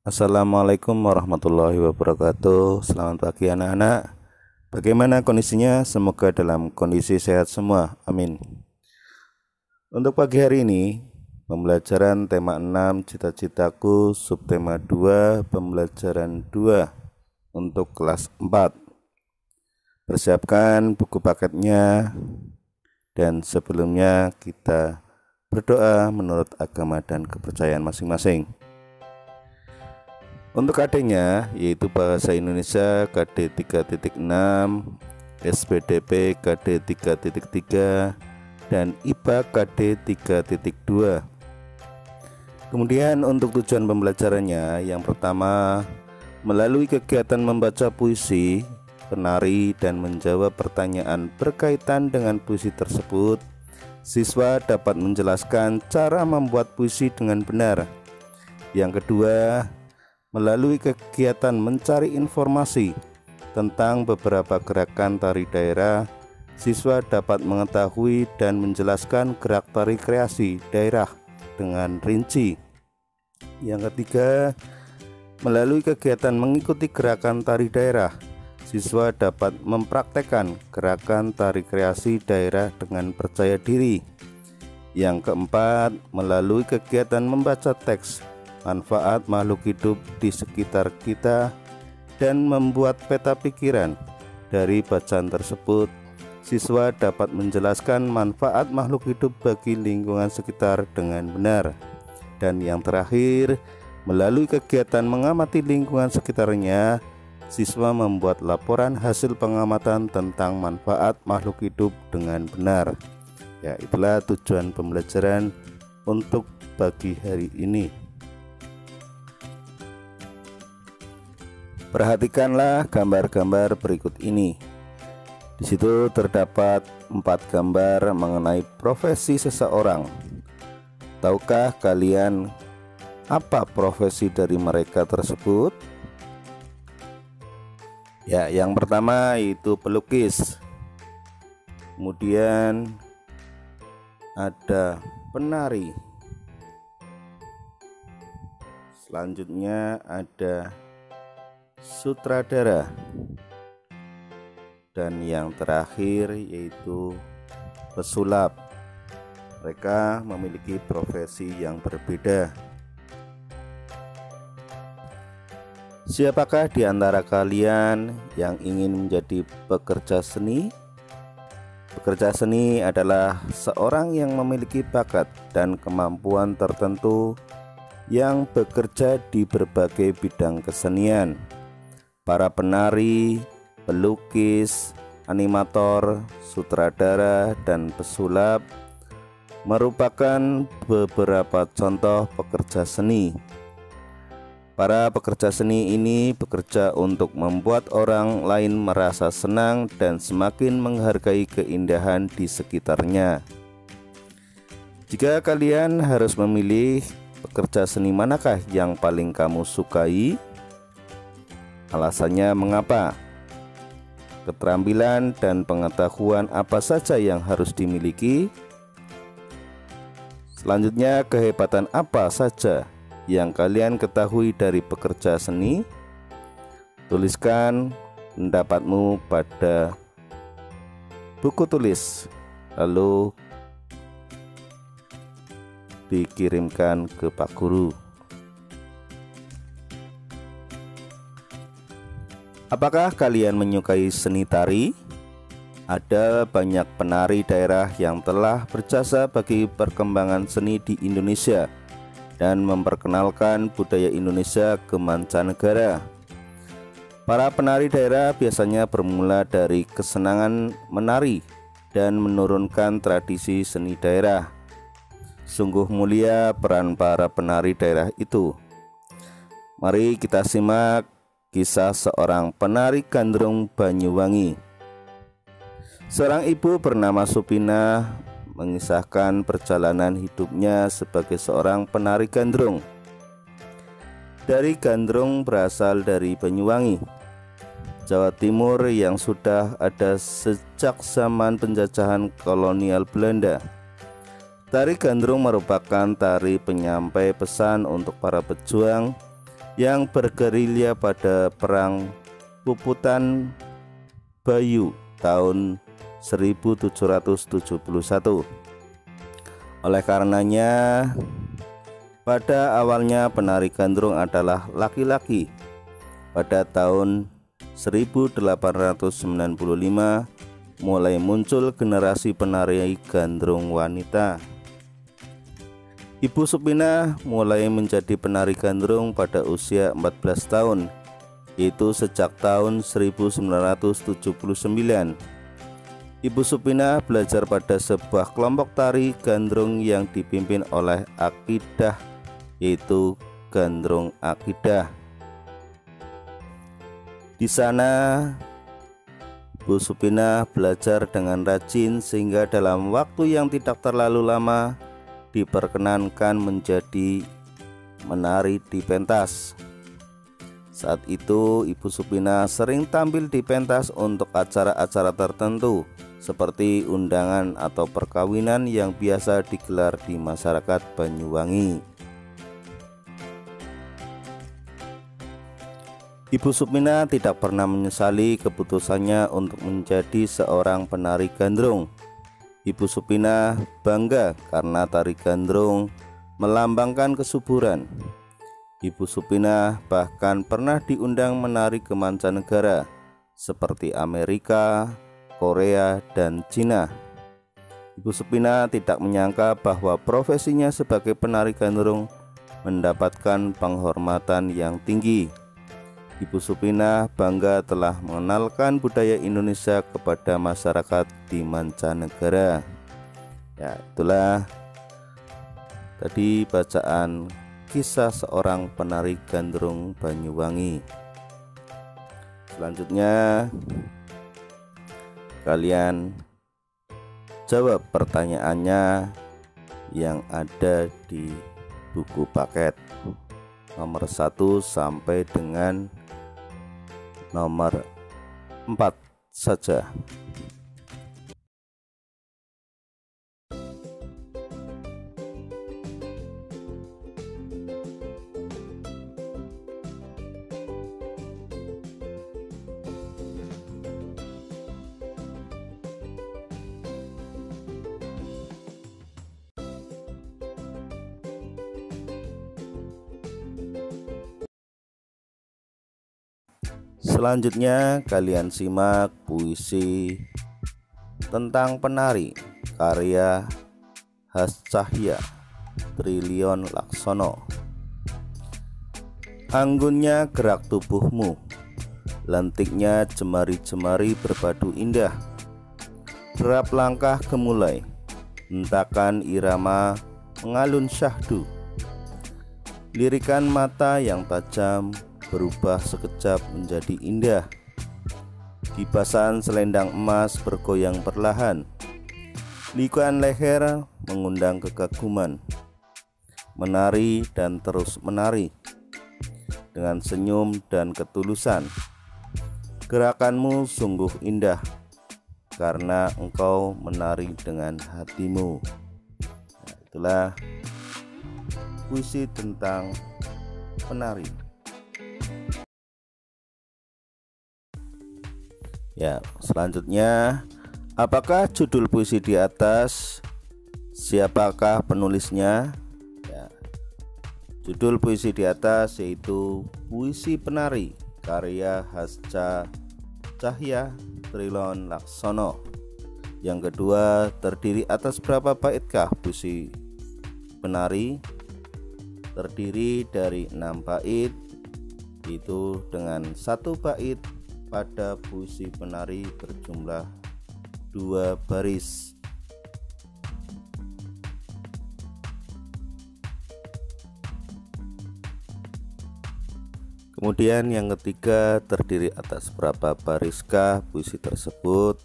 Assalamualaikum warahmatullahi wabarakatuh. Selamat pagi anak-anak. Bagaimana kondisinya? Semoga dalam kondisi sehat semua. Amin. Untuk pagi hari ini, pembelajaran tema 6 cita-citaku, subtema 2, pembelajaran 2 untuk kelas 4. Persiapkan buku paketnya, dan sebelumnya kita berdoa menurut agama dan kepercayaan masing-masing. Untuk KD-nya yaitu Bahasa Indonesia KD 3.6, SPDP KD 3.3, dan IPA KD 3.2. Kemudian untuk tujuan pembelajarannya, yang pertama, melalui kegiatan membaca puisi, penari, dan menjawab pertanyaan berkaitan dengan puisi tersebut, siswa dapat menjelaskan cara membuat puisi dengan benar. Yang kedua, melalui kegiatan mencari informasi tentang beberapa gerakan tari daerah, siswa dapat mengetahui dan menjelaskan gerak tari kreasi daerah dengan rinci. Yang ketiga, melalui kegiatan mengikuti gerakan tari daerah, siswa dapat mempraktekkan gerakan tari kreasi daerah dengan percaya diri. Yang keempat, melalui kegiatan membaca teks manfaat makhluk hidup di sekitar kita dan membuat peta pikiran dari bacaan tersebut, siswa dapat menjelaskan manfaat makhluk hidup bagi lingkungan sekitar dengan benar. Dan yang terakhir, melalui kegiatan mengamati lingkungan sekitarnya, siswa membuat laporan hasil pengamatan tentang manfaat makhluk hidup dengan benar. Ya, itulah tujuan pembelajaran untuk pagi hari ini. Perhatikanlah gambar-gambar berikut ini. Di situ terdapat 4 gambar mengenai profesi seseorang. Tahukah kalian apa profesi dari mereka tersebut? Ya, yang pertama yaitu pelukis. Kemudian ada penari. Selanjutnya ada sutradara, dan yang terakhir yaitu pesulap. Mereka memiliki profesi yang berbeda. Siapakah di antara kalian yang ingin menjadi pekerja seni? Pekerja seni adalah seorang yang memiliki bakat dan kemampuan tertentu yang bekerja di berbagai bidang kesenian. Para penari, pelukis, animator, sutradara, dan pesulap merupakan beberapa contoh pekerja seni. Para pekerja seni ini bekerja untuk membuat orang lain merasa senang dan semakin menghargai keindahan di sekitarnya. Jika kalian harus memilih, pekerja seni manakah yang paling kamu sukai? Alasannya mengapa? Keterampilan dan pengetahuan apa saja yang harus dimiliki? Selanjutnya, kehebatan apa saja yang kalian ketahui dari pekerja seni? Tuliskan pendapatmu pada buku tulis, lalu dikirimkan ke Pak Guru. Apakah kalian menyukai seni tari? Ada banyak penari daerah yang telah berjasa bagi perkembangan seni di Indonesia dan memperkenalkan budaya Indonesia ke mancanegara. Para penari daerah biasanya bermula dari kesenangan menari dan menurunkan tradisi seni daerah. Sungguh mulia peran para penari daerah itu. Mari kita simak kisah seorang penari gandrung Banyuwangi. Seorang ibu bernama Supina mengisahkan perjalanan hidupnya sebagai seorang penari gandrung. Dari gandrung berasal dari Banyuwangi, Jawa Timur yang sudah ada sejak zaman penjajahan kolonial Belanda. Tari gandrung merupakan tari penyampai pesan untuk para pejuang yang bergerilya pada Perang Puputan Bayu tahun 1771. Oleh karenanya, pada awalnya penari gandrung adalah laki-laki. Pada tahun 1895 mulai muncul generasi penari gandrung wanita. Ibu Supina mulai menjadi penari gandrung pada usia 14 tahun, yaitu sejak tahun 1979. Ibu Supina belajar pada sebuah kelompok tari gandrung yang dipimpin oleh Akidah, yaitu Gandrung Akidah. Di sana Bu Supina belajar dengan rajin sehingga dalam waktu yang tidak terlalu lama diperkenankan menjadi menari di pentas. Saat itu Ibu Supina sering tampil di pentas untuk acara-acara tertentu seperti undangan atau perkawinan yang biasa digelar di masyarakat Banyuwangi. Ibu Supina tidak pernah menyesali keputusannya untuk menjadi seorang penari gandrung. Ibu Supina bangga karena tari gandrung melambangkan kesuburan. Ibu Supina bahkan pernah diundang menari ke mancanegara seperti Amerika, Korea, dan Cina. Ibu Supina tidak menyangka bahwa profesinya sebagai penari gandrung mendapatkan penghormatan yang tinggi. Ibu Supina bangga telah mengenalkan budaya Indonesia kepada masyarakat di mancanegara. Ya, itulah tadi bacaan kisah seorang penari gandrung Banyuwangi. Selanjutnya kalian jawab pertanyaannya yang ada di buku paket nomor 1 sampai dengan nomor 4 saja. Selanjutnya kalian simak puisi tentang penari karya Hascahya Trilion Laksono. Anggunnya gerak tubuhmu, lentiknya jemari-jemari berpadu indah. Derap langkah gemulai, hentakan irama mengalun syahdu. Lirikan mata yang tajam berubah sekejap menjadi indah. Kipasan selendang emas bergoyang perlahan. Likuan leher mengundang kekaguman. Menari dan terus menari dengan senyum dan ketulusan. Gerakanmu sungguh indah karena engkau menari dengan hatimu. Nah, itulah puisi tentang penari. Ya, selanjutnya, apakah judul puisi di atas? Siapakah penulisnya? Ya, judul puisi di atas yaitu Puisi Penari karya Hascahya Trilion Laksono. Yang kedua, terdiri atas berapa baitkah puisi penari? Terdiri dari 6 bait, itu dengan 1 bait pada puisi penari berjumlah 2 baris. Kemudian yang ketiga, terdiri atas berapa bariskah puisi tersebut?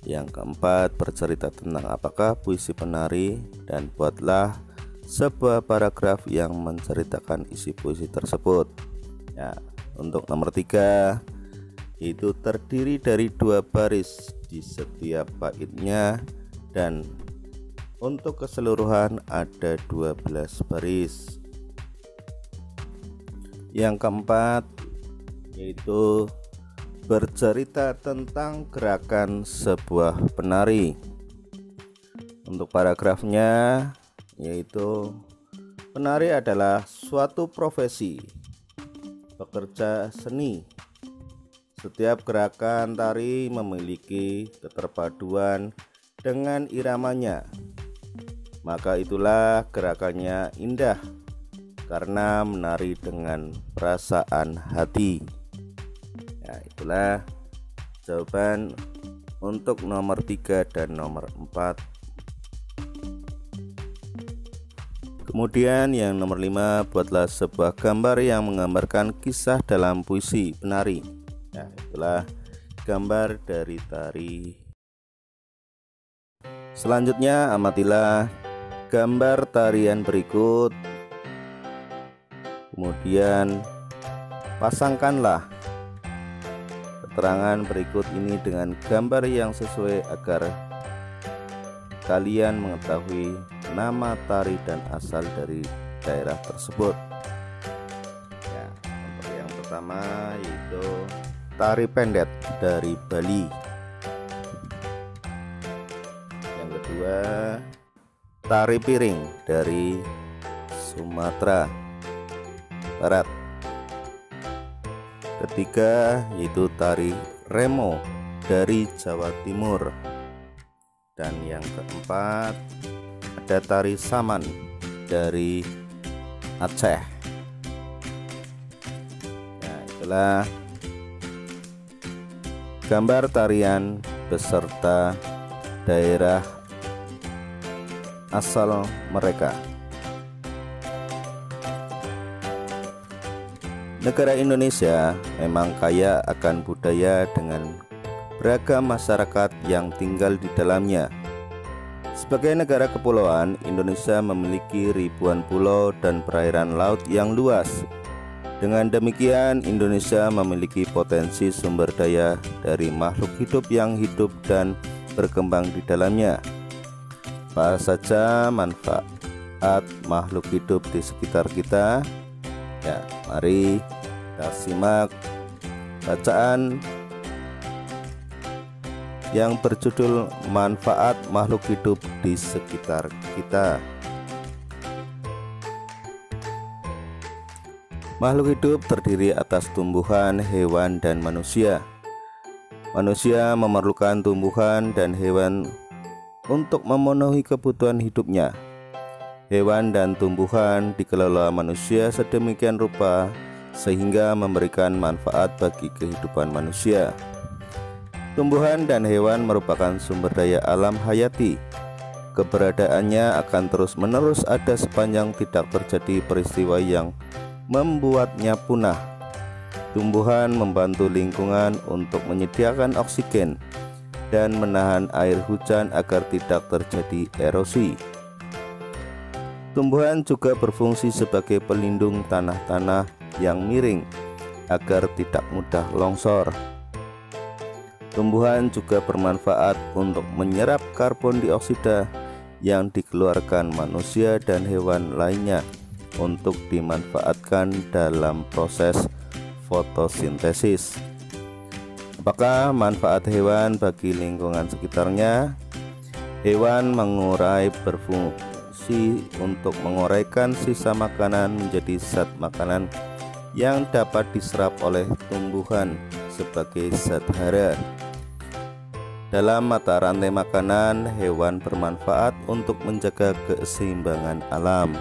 Yang keempat, bercerita tentang apakah puisi penari, dan buatlah sebuah paragraf yang menceritakan isi puisi tersebut. Ya, untuk nomor 3 itu terdiri dari 2 baris di setiap baitnya, dan untuk keseluruhan ada 12 baris. Yang keempat yaitu bercerita tentang gerakan sebuah penari. Untuk paragrafnya yaitu penari adalah suatu profesi, pekerja seni. Setiap gerakan tari memiliki keterpaduan dengan iramanya, maka itulah gerakannya indah karena menari dengan perasaan hati. Ya, itulah jawaban untuk nomor 3 dan nomor 4. Kemudian yang nomor 5, buatlah sebuah gambar yang menggambarkan kisah dalam puisi penari. Ya, itulah gambar dari tari. Selanjutnya amatilah gambar tarian berikut. Kemudian pasangkanlah keterangan berikut ini dengan gambar yang sesuai agar kalian mengetahui nama tari dan asal dari daerah tersebut. Ya, untuk yang pertama yaitu tari pendet dari Bali. Yang kedua, tari piring dari Sumatera Barat. Ketiga yaitu tari remo dari Jawa Timur. Dan yang keempat ada tari saman dari Aceh. Ya, itulah gambar tarian beserta daerah asal mereka. Negara Indonesia memang kaya akan budaya dengan beragam masyarakat yang tinggal di dalamnya. Sebagai negara kepulauan, Indonesia memiliki ribuan pulau dan perairan laut yang luas. Dengan demikian, Indonesia memiliki potensi sumber daya dari makhluk hidup yang hidup dan berkembang di dalamnya. Apa saja manfaat makhluk hidup di sekitar kita? Ya, mari kita simak bacaan yang berjudul manfaat makhluk hidup di sekitar kita. Makhluk hidup terdiri atas tumbuhan, hewan, dan manusia. Manusia memerlukan tumbuhan dan hewan untuk memenuhi kebutuhan hidupnya. Hewan dan tumbuhan dikelola manusia sedemikian rupa sehingga memberikan manfaat bagi kehidupan manusia. Tumbuhan dan hewan merupakan sumber daya alam hayati. Keberadaannya akan terus-menerus ada sepanjang tidak terjadi peristiwa yang membuatnya punah. Tumbuhan membantu lingkungan untuk menyediakan oksigen dan menahan air hujan agar tidak terjadi erosi. Tumbuhan juga berfungsi sebagai pelindung tanah-tanah yang miring agar tidak mudah longsor. Tumbuhan juga bermanfaat untuk menyerap karbon dioksida yang dikeluarkan manusia dan hewan lainnya untuk dimanfaatkan dalam proses fotosintesis. Apakah manfaat hewan bagi lingkungan sekitarnya? Hewan mengurai berfungsi untuk menguraikan sisa makanan menjadi zat makanan yang dapat diserap oleh tumbuhan sebagai zat hara. Dalam mata rantai makanan, hewan bermanfaat untuk menjaga keseimbangan alam.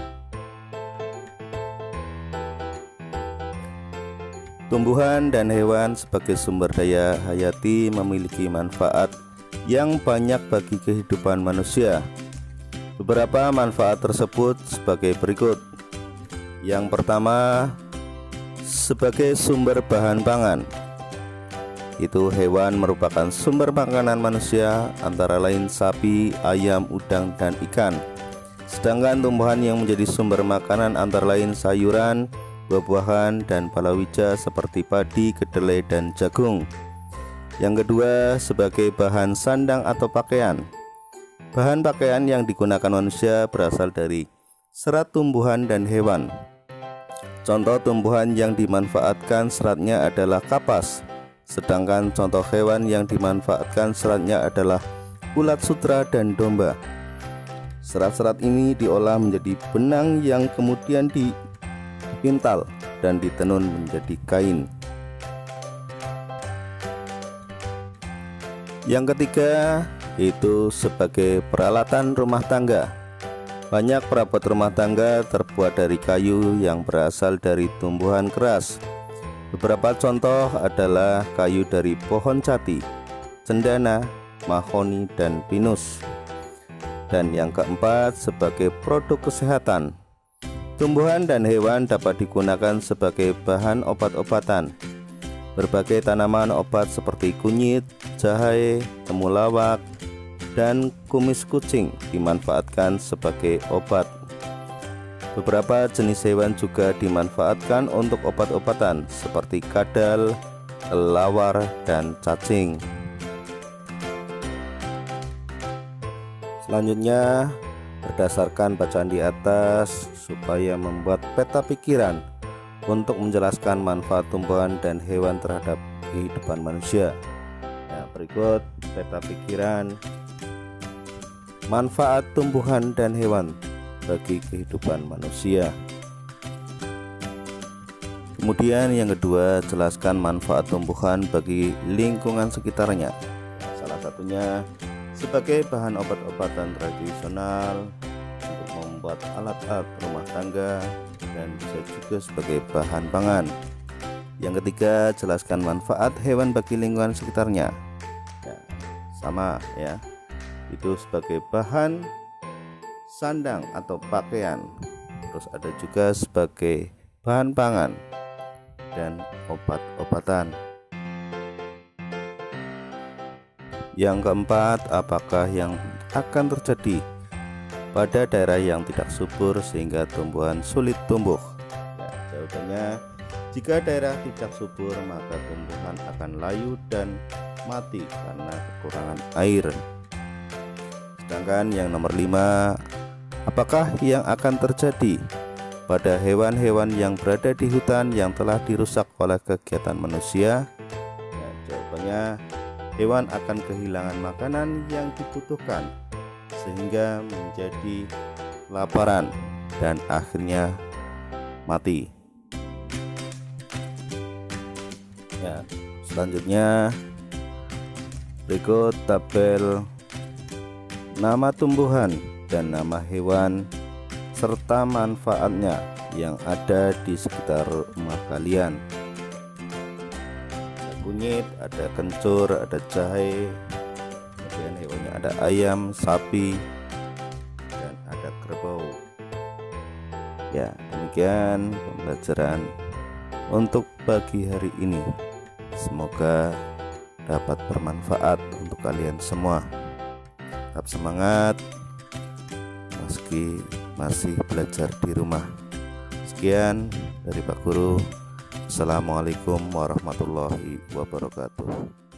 Tumbuhan dan hewan sebagai sumber daya hayati memiliki manfaat yang banyak bagi kehidupan manusia. Beberapa manfaat tersebut sebagai berikut. Yang pertama, sebagai sumber bahan pangan. Itu hewan merupakan sumber makanan manusia, antara lain sapi, ayam, udang, dan ikan. Sedangkan tumbuhan yang menjadi sumber makanan antara lain sayuran, buah-buahan, dan palawija seperti padi, kedelai, dan jagung. Yang kedua, sebagai bahan sandang atau pakaian. Bahan pakaian yang digunakan manusia berasal dari serat tumbuhan dan hewan. Contoh tumbuhan yang dimanfaatkan seratnya adalah kapas, sedangkan contoh hewan yang dimanfaatkan seratnya adalah ulat sutra dan domba. Serat-serat ini diolah menjadi benang yang kemudian dipintal dan ditenun menjadi kain. Yang ketiga yaitu sebagai peralatan rumah tangga. Banyak perabot rumah tangga terbuat dari kayu yang berasal dari tumbuhan keras. Beberapa contoh adalah kayu dari pohon jati, cendana, mahoni, dan pinus. Dan yang keempat sebagai produk kesehatan. Tumbuhan dan hewan dapat digunakan sebagai bahan obat-obatan. Berbagai tanaman obat seperti kunyit, jahe, temulawak, dan kumis kucing dimanfaatkan sebagai obat. Beberapa jenis hewan juga dimanfaatkan untuk obat-obatan seperti kadal, kelelawar, dan cacing. Selanjutnya, berdasarkan bacaan di atas supaya membuat peta pikiran untuk menjelaskan manfaat tumbuhan dan hewan terhadap kehidupan manusia. Nah, berikut peta pikiran manfaat tumbuhan dan hewan bagi kehidupan manusia. Kemudian yang kedua, jelaskan manfaat tumbuhan bagi lingkungan sekitarnya. Salah satunya sebagai bahan obat-obatan tradisional, untuk membuat alat-alat rumah tangga, dan bisa juga sebagai bahan pangan. Yang ketiga, jelaskan manfaat hewan bagi lingkungan sekitarnya. Ya, sama ya, itu sebagai bahan sandang atau pakaian, terus ada juga sebagai bahan pangan dan obat-obatan. Yang keempat, apakah yang akan terjadi pada daerah yang tidak subur sehingga tumbuhan sulit tumbuh? Ya, jawabannya, jika daerah tidak subur maka tumbuhan akan layu dan mati karena kekurangan air. Sedangkan yang nomor 5, apakah yang akan terjadi pada hewan-hewan yang berada di hutan yang telah dirusak oleh kegiatan manusia? Ya, jawabannya, hewan akan kehilangan makanan yang dibutuhkan sehingga menjadi kelaparan dan akhirnya mati. Ya, selanjutnya berikut tabel nama tumbuhan dan nama hewan serta manfaatnya yang ada di sekitar rumah kalian. Ada kunyit, ada kencur, ada jahe, kemudian hewannya ada ayam, sapi, dan ada kerbau. Ya, demikian pembelajaran untuk pagi hari ini. Semoga dapat bermanfaat untuk kalian semua. Tetap semangat meski masih belajar di rumah. Sekian dari Pak Guru. Assalamualaikum warahmatullahi wabarakatuh.